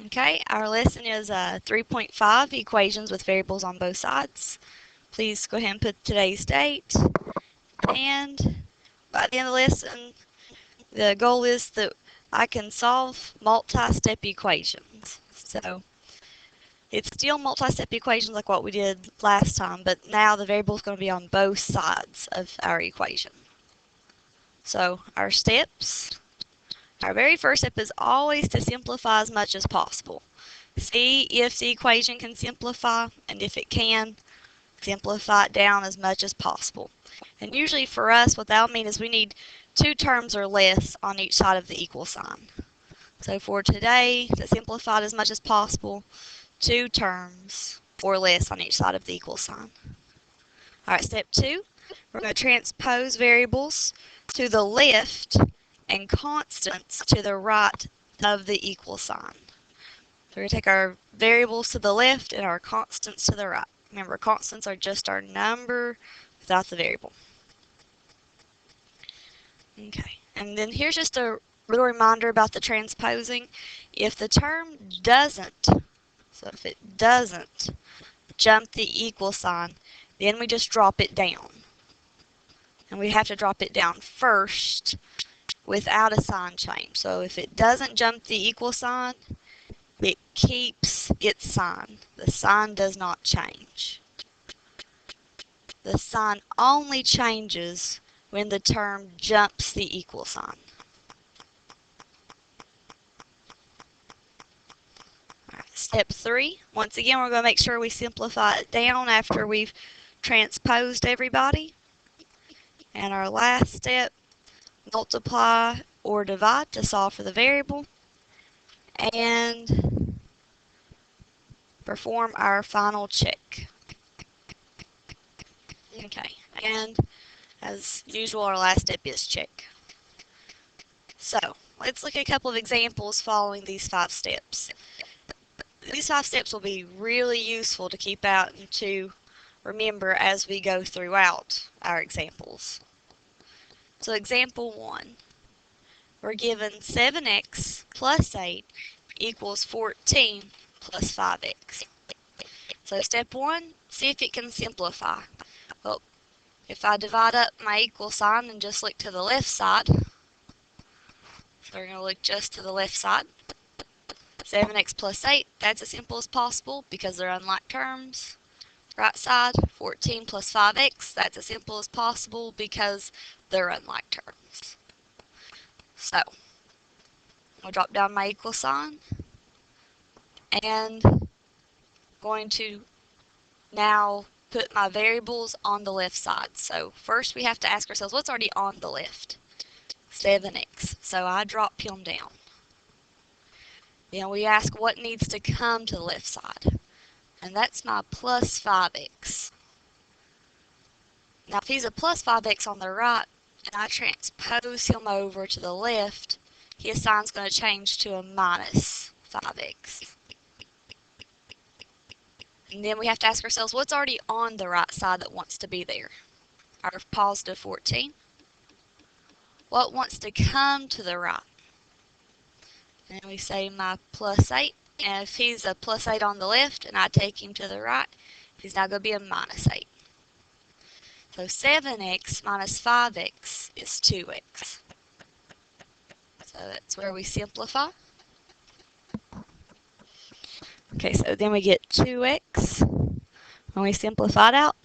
Okay, our lesson is 3.5 equations with variables on both sides. Please go ahead and put today's date. And by the end of the lesson, the goal is that I can solve multi-step equations. So it's still multi-step equations like what we did last time, but now the variable is going to be on both sides of our equation. So our steps. Our very first step is always to simplify as much as possible. See if the equation can simplify, and if it can, simplify it down as much as possible. And usually for us, what that'll mean is we need 2 terms or less on each side of the equal sign. So for today, to simplify it as much as possible, 2 terms or less on each side of the equal sign. Alright, step 2, we're going to transpose variables to the left and constants to the right of the equal sign. So we're going to take our variables to the left and our constants to the right. Remember, constants are just our number without the variable. Okay, and then here's just a little reminder about the transposing. If the term doesn't, so if it doesn't jump the equal sign, then we just drop it down. And we have to drop it down first without a sign change. So if it doesn't jump the equal sign, it keeps its sign. The sign does not change. The sign only changes when the term jumps the equal sign. Step 3, once again we're going to make sure we simplify it down after we've transposed everybody. And our last step, multiply or divide to solve for the variable. And perform our final check. Okay, and as usual our last step is check. So, let's look at a couple of examples following these 5 steps. These 5 steps will be really useful to keep out and to remember as we go throughout our examples. So example 1, we're given 7x plus 8 equals 14 plus 5x. So step 1, see if it can simplify. Well, if I divide up my equal sign and just look to the left side, so we're going to look just to the left side. 7x plus 8, that's as simple as possible because they're unlike terms. Right side, 14 plus 5x, that's as simple as possible because they're unlike terms. So, I'll drop down my equal sign and going to now put my variables on the left side. So first we have to ask ourselves what's already on the left. 7x. So I drop him down. Then we ask what needs to come to the left side. And that's my plus 5x. Now if he's a plus 5x on the right and I transpose him over to the left, his sign's going to change to a minus 5x. And then we have to ask ourselves what's already on the right side that wants to be there. Our positive 14. What wants to come to the right? And we say my plus 8. And if he's a plus 8 on the left and I take him to the right, he's now going to be a minus 8. So 7x minus 5x is 2x. So that's where we simplify. Okay, so then we get 2x when we simplify it out.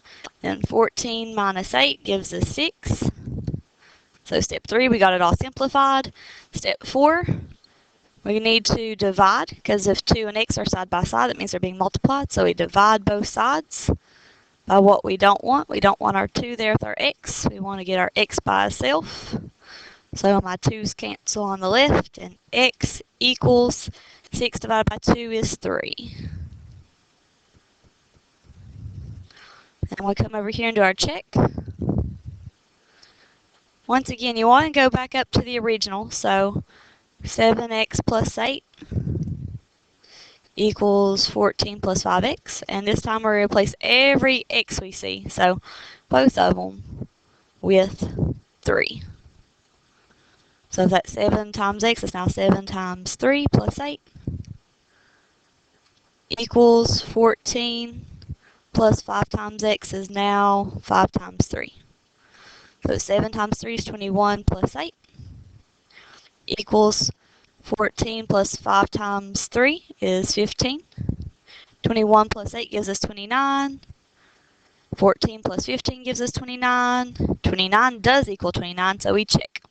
Then 14 minus 8 gives us 6. So step 3, we got it all simplified. Step 4, we need to divide, because if 2 and x are side by side, that means they're being multiplied. So we divide both sides by what we don't want. We don't want our 2 there with our x. We want to get our x by itself. So my 2's cancel on the left, and x equals 6 divided by 2 is 3. And we'll come over here and do our check. Once again, you want to go back up to the original. So 7x plus 8 equals 14 plus 5x. And this time we're going to replace every x we see. So both of them with 3. So if that's 7 times x, it's now 7 times 3 plus 8. equals 14 plus 5 times x is now 5 times 3. So 7 times 3 is 21 plus 8 equals 14 plus 5 times 3 is 15. 21 plus 8 gives us 29. 14 plus 15 gives us 29. 29 does equal 29, so we check.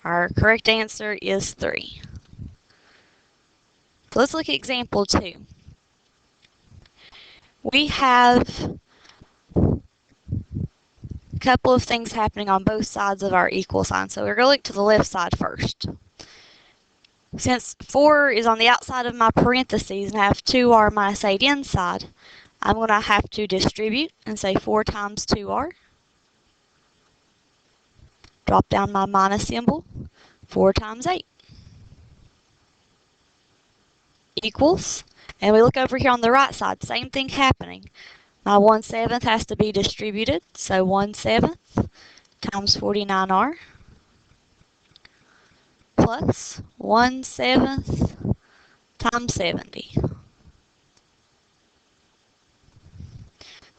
Our correct answer is 3. So let's look at example 2. We have a couple of things happening on both sides of our equal sign. So we're going to look to the left side first. Since 4 is on the outside of my parentheses and I have 2r minus 8 inside, I'm going to have to distribute and say 4 times 2r. Drop down my minus symbol. 4 times 8 equals, and we look over here on the right side, same thing happening. My 1/7 has to be distributed, so 1/7 times 49r plus 1/7 times 70.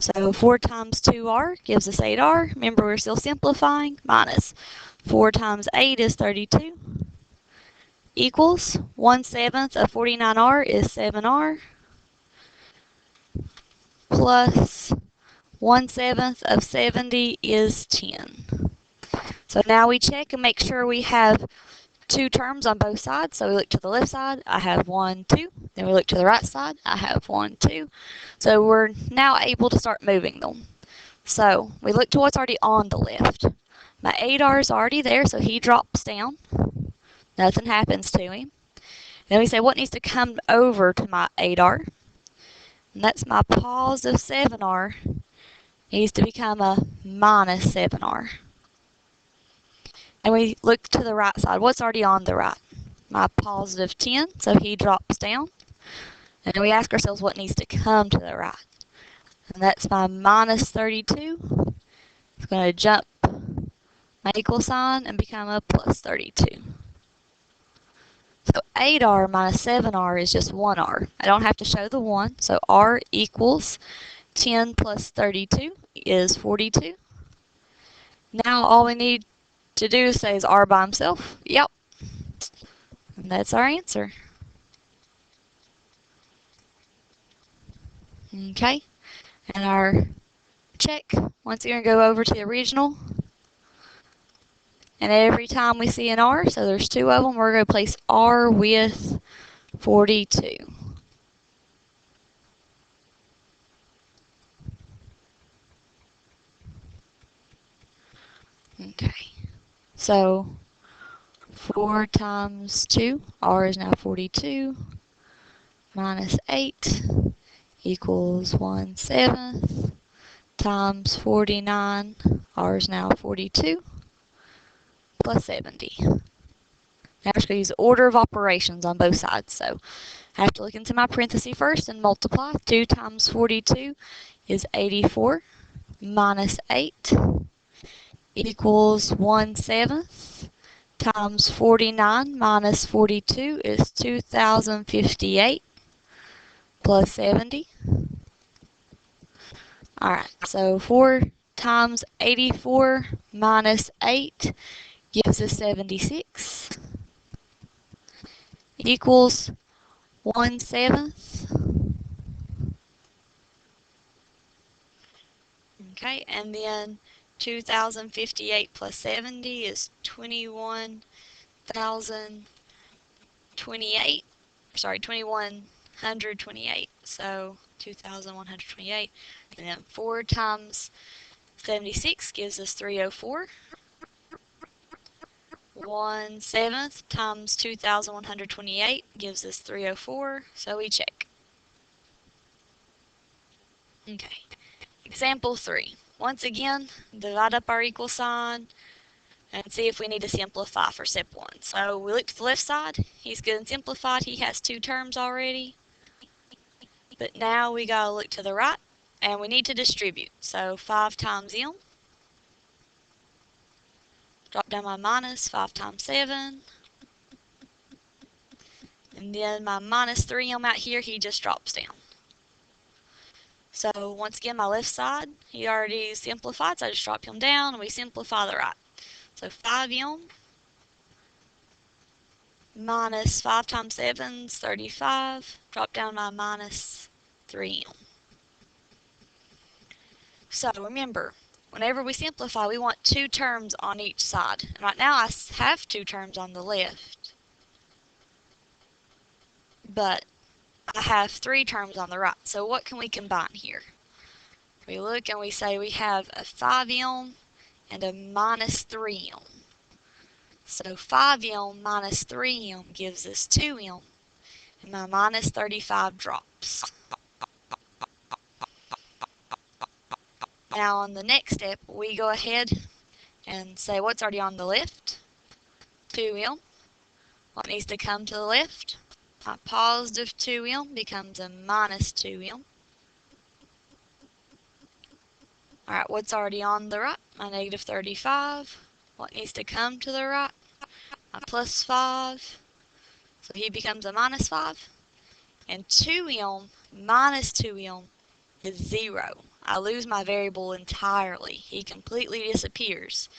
So 4 times 2r gives us 8r. Remember, we're still simplifying. Minus 4 times 8 is 32. Equals 1/7 of 49r is 7r. Plus 1/7 of 70 is 10. So now we check and make sure we have two terms on both sides. So we look to the left side, I have 1, 2. Then we look to the right side, I have 1, 2. So we're now able to start moving them. So we look to what's already on the left. My 8r is already there, so he drops down. Nothing happens to him. Then we say what needs to come over to my 8r. And that's my positive 7r needs to become a minus 7r. And we look to the right side. What's already on the right? My positive 10, so he drops down. And then we ask ourselves what needs to come to the right. And that's my minus 32. It's going to jump my equal sign and become a plus 32. So 8r minus 7r is just 1r. I don't have to show the 1, so r equals 10 plus 32 is 42. Now all we need to do is say is r by himself. Yep. And that's our answer. Okay. And our check, once again, go over to the original. And every time we see an r, so there's two of them, we're going to place r with 42. Okay. So 4 times 2, r is now 42, minus 8 equals 1/7 times 49, r is now 42, plus 70. Now we're just going to use the order of operations on both sides. So I have to look into my parenthesis first and multiply. 2 times 42 is 84, minus 8 equals 1/7 times 49 minus 42 is 2058 plus 70. Alright, so 4 times 84 minus 8 gives us 76 equals 1/7. Okay, and then 2058 plus 70 is 21,028. Sorry, 2128. So 2128. And then 4 times 76 gives us 304. 1/7 times 2128 gives us 304. So we check. Okay. Example 3. Once again, divide up our equal sign and see if we need to simplify for step 1. So we look to the left side. He's good and simplified. He has two terms already. But now we gotta look to the right and we need to distribute. So 5 times m. Drop down my minus 5 times 7. And then my minus 3m out here, he just drops down. So once again, my left side, he already simplified, so I just drop him down and we simplify the right. So 5m minus 5 times 7 is 35. Drop down my minus 3m. So remember, whenever we simplify, we want two terms on each side. And right now I have two terms on the left, but I have three terms on the right. So what can we combine here? We look and we say we have a 5m and a minus 3m. So 5m minus 3m gives us 2m, and my minus 35 drops. Now on the next step, we go ahead and say what's already on the left, 2m. What needs to come to the left? My positive 2m becomes a minus 2m. Alright, what's already on the right? My negative 35. What needs to come to the right? My plus 5. So he becomes a minus 5. And 2m minus 2m is 0. I lose my variable entirely. He completely disappears.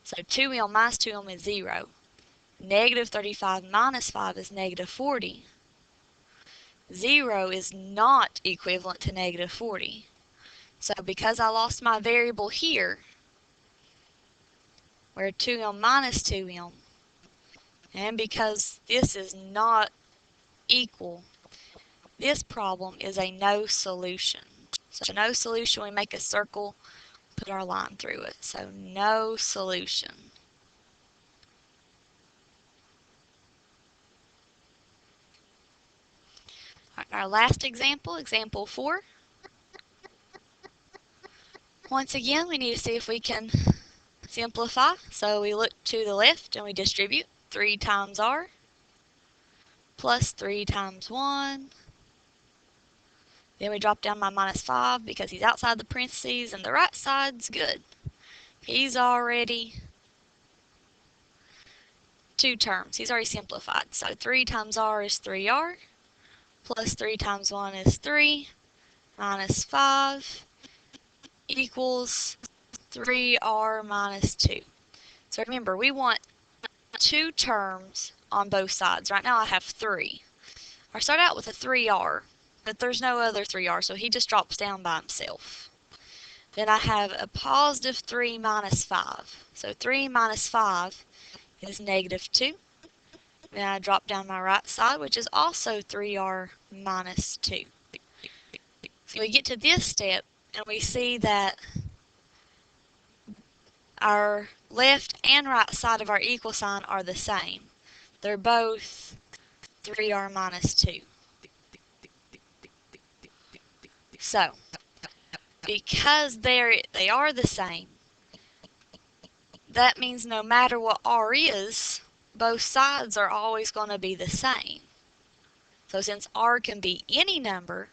So 2m minus 2m is 0. Negative 35 minus 5 is negative 40. 0 is not equivalent to negative 40. So because I lost my variable here, where 2m minus 2m, and because this is not equal, this problem is a no solution. So no solution, we make a circle, put our line through it. So no solution. Our last example, example 4. Once again, we need to see if we can simplify. So we look to the left and we distribute 3 times r plus 3 times 1. Then we drop down my minus 5 because he's outside the parentheses, and the right side's good. He's already two terms. He's already simplified. So 3 times r is 3r, plus 3 times 1 is 3, minus 5 equals 3r minus 2. So remember, we want two terms on both sides. Right now I have 3. I start out with a 3r, but there's no other 3r, so he just drops down by himself. Then I have a positive 3 minus 5. So 3 minus 5 is negative 2. Then I drop down my right side, which is also 3r minus 2. So we get to this step, and we see that our left and right side of our equal sign are the same. They're both 3r minus 2. So, because they are the same, that means no matter what r is, both sides are always going to be the same. So since r can be any number,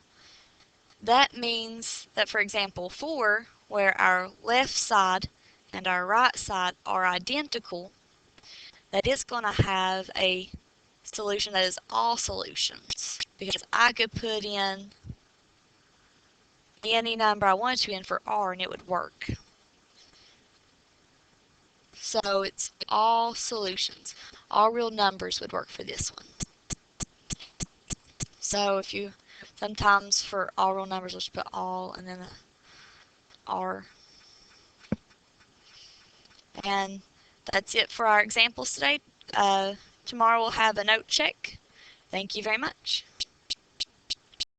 that means that, for example, 4, where our left side and our right side are identical, that it's going to have a solution that is all solutions. Because I could put in any number I wanted to in for r and it would work. So it's all solutions. All real numbers would work for this one. So if you, sometimes for all real numbers, we'll just put all and then a r. And that's it for our examples today. Tomorrow we'll have a note check. Thank you very much.